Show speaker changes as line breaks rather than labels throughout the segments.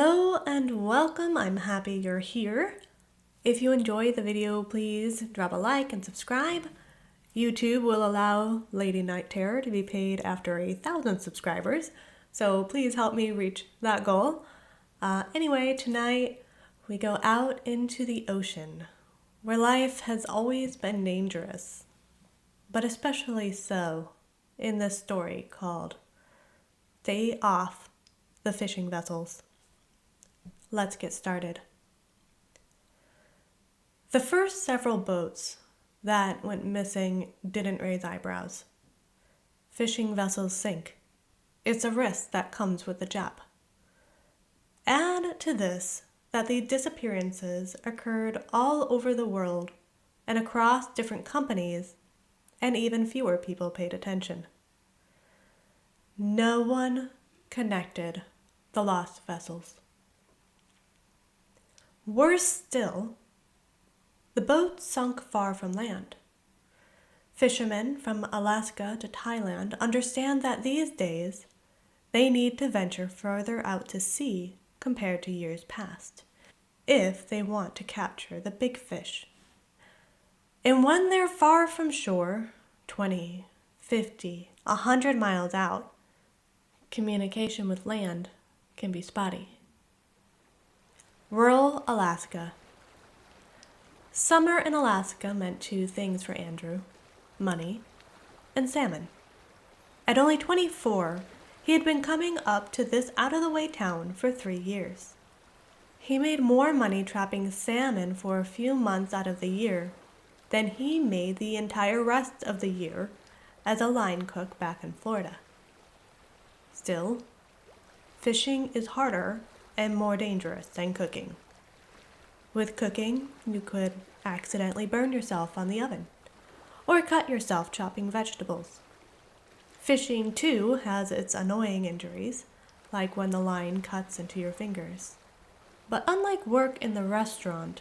Hello and welcome. I'm happy you're here. If you enjoyed the video, please drop a like and subscribe. YouTube will allow Lady Night Terror to be paid after 1,000 subscribers, so please help me reach that goal. Anyway, tonight we go out into the ocean, where life has always been dangerous, but especially so in this story called Stay Off the Fishing Vessels. Let's get started. The first several boats that went missing didn't raise eyebrows. Fishing vessels sink. It's a risk that comes with the job. Add to this that the disappearances occurred all over the world and across different companies, and even fewer people paid attention. No one connected the lost vessels. Worse still, the boat sunk far from land. Fishermen from Alaska to Thailand understand that these days they need to venture further out to sea compared to years past if they want to capture the big fish. And when they're far from shore, 20, 50, 100 miles out, communication with land can be spotty. Rural Alaska. Summer in Alaska meant two things for Andrew: money and salmon. At only 24, he had been coming up to this out-of-the-way town for 3 years. He made more money trapping salmon for a few months out of the year than he made the entire rest of the year as a line cook back in Florida. Still, fishing is harder and more dangerous than cooking. With cooking, you could accidentally burn yourself on the oven or cut yourself chopping vegetables. Fishing, too, has its annoying injuries, like when the line cuts into your fingers. But unlike work in the restaurant,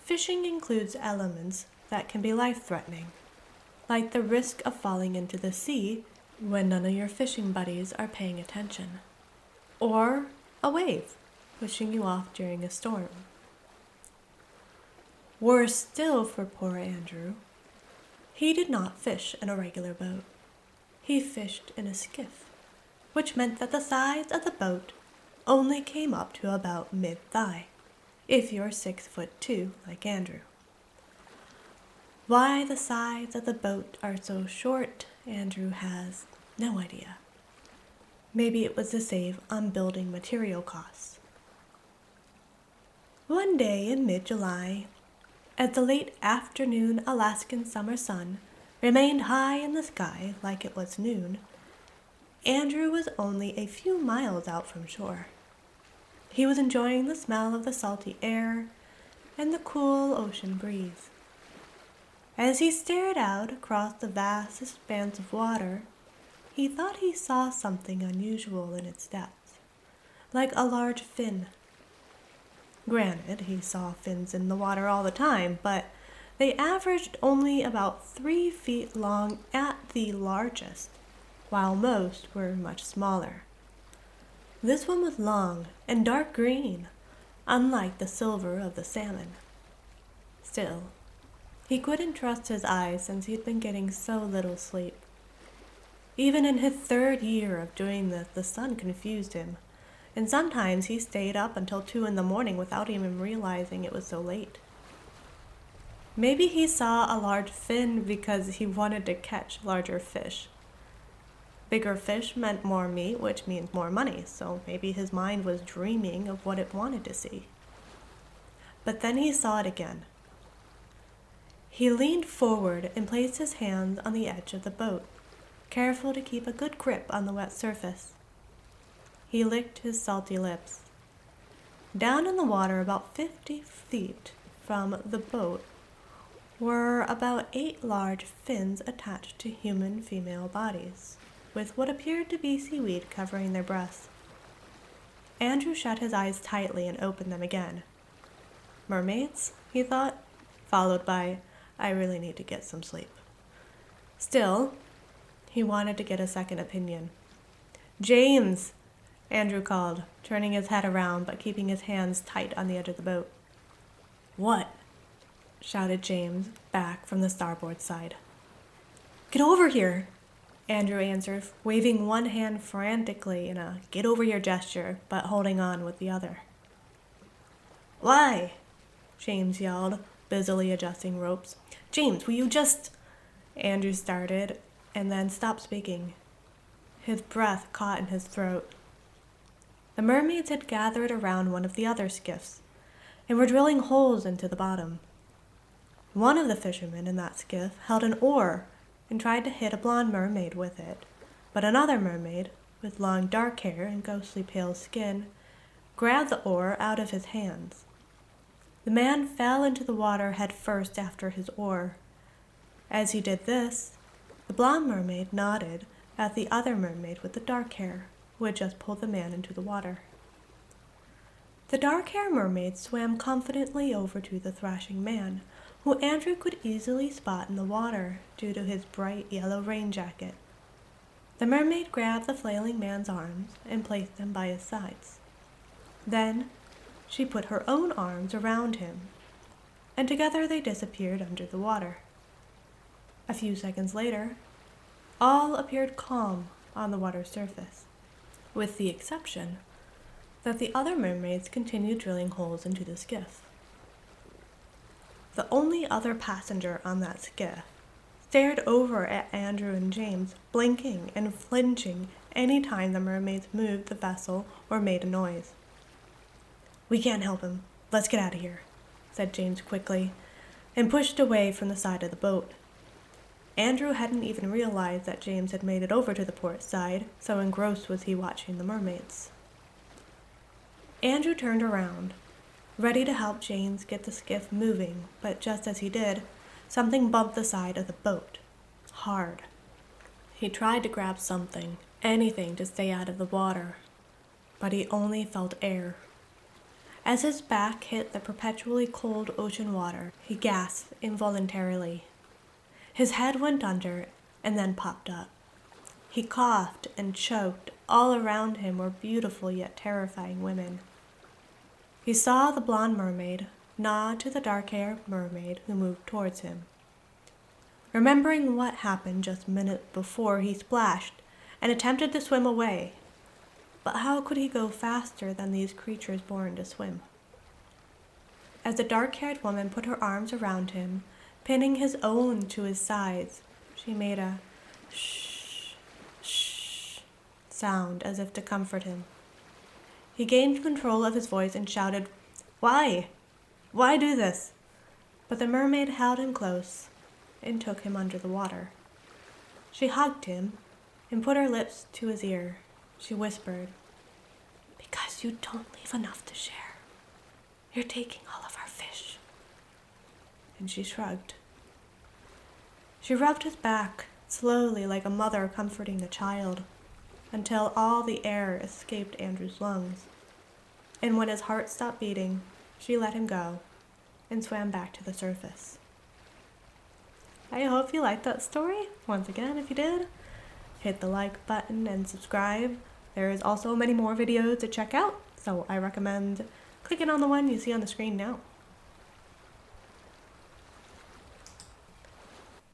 fishing includes elements that can be life-threatening, like the risk of falling into the sea when none of your fishing buddies are paying attention, or a wave pushing you off during a storm. Worse still for poor Andrew, he did not fish in a regular boat. He fished in a skiff, which meant that the sides of the boat only came up to about mid-thigh, if you're 6'2" like Andrew. Why the sides of the boat are so short, Andrew has no idea. Maybe it was to save on building material costs. One day in mid-July, as the late afternoon Alaskan summer sun remained high in the sky like it was noon, Andrew was only a few miles out from shore. He was enjoying the smell of the salty air and the cool ocean breeze. As he stared out across the vast expanse of water, he thought he saw something unusual in its depths, like a large fin. Granted, he saw fins in the water all the time, but they averaged only about 3 feet long at the largest, while most were much smaller. This one was long and dark green, unlike the silver of the salmon. Still, he couldn't trust his eyes since he'd been getting so little sleep. Even in his 3rd year of doing this, the sun confused him, and sometimes he stayed up until 2 in the morning without even realizing it was so late. Maybe he saw a large fin because he wanted to catch larger fish. Bigger fish meant more meat, which means more money, so maybe his mind was dreaming of what it wanted to see. But then he saw it again. He leaned forward and placed his hands on the edge of the boat, careful to keep a good grip on the wet surface. He licked his salty lips. Down in the water about 50 feet from the boat were about 8 large fins attached to human female bodies, with what appeared to be seaweed covering their breasts. Andrew shut his eyes tightly and opened them again. Mermaids, he thought, followed by, I really need to get some sleep. Still, he wanted to get a second opinion. James, Andrew called, turning his head around but keeping his hands tight on the edge of the boat. What? Shouted James back from the starboard side. Get over here, Andrew answered, waving one hand frantically in a get over here gesture, but holding on with the other. Why? James yelled, busily adjusting ropes. James, will you just... Andrew started and then stopped speaking. His breath caught in his throat. The mermaids had gathered around one of the other skiffs and were drilling holes into the bottom. One of the fishermen in that skiff held an oar and tried to hit a blonde mermaid with it, but another mermaid, with long dark hair and ghostly pale skin, grabbed the oar out of his hands. The man fell into the water head first after his oar. As he did this, the blonde mermaid nodded at the other mermaid with the dark hair, who had just pulled the man into the water. The dark-haired mermaid swam confidently over to the thrashing man, who Andrew could easily spot in the water due to his bright yellow rain jacket. The mermaid grabbed the flailing man's arms and placed them by his sides. Then she put her own arms around him, and together they disappeared under the water. A few seconds later, all appeared calm on the water's surface, with the exception that the other mermaids continued drilling holes into the skiff. The only other passenger on that skiff stared over at Andrew and James, blinking and flinching any time the mermaids moved the vessel or made a noise. We can't help him. Let's get out of here, said James quickly, and pushed away from the side of the boat. Andrew hadn't even realized that James had made it over to the port side, so engrossed was he watching the mermaids. Andrew turned around, ready to help James get the skiff moving, but just as he did, something bumped the side of the boat, hard. He tried to grab something, anything to stay out of the water, but he only felt air. As his back hit the perpetually cold ocean water, he gasped involuntarily. His head went under and then popped up. He coughed and choked. All around him were beautiful yet terrifying women. He saw the blonde mermaid nod to the dark-haired mermaid who moved towards him. Remembering what happened just a minute before, he splashed and attempted to swim away. But how could he go faster than these creatures born to swim? As the dark-haired woman put her arms around him, pinning his own to his sides, she made a shh, shh sound as if to comfort him. He gained control of his voice and shouted, Why? Why do this? But the mermaid held him close and took him under the water. She hugged him and put her lips to his ear. She whispered, Because you don't leave enough to share. You're taking all of our fish. And she shrugged. She rubbed his back, slowly like a mother comforting a child, until all the air escaped Andrew's lungs. And when his heart stopped beating, she let him go and swam back to the surface. I hope you liked that story. Once again, if you did, hit the like button and subscribe. There is also many more videos to check out, so I recommend clicking on the one you see on the screen now.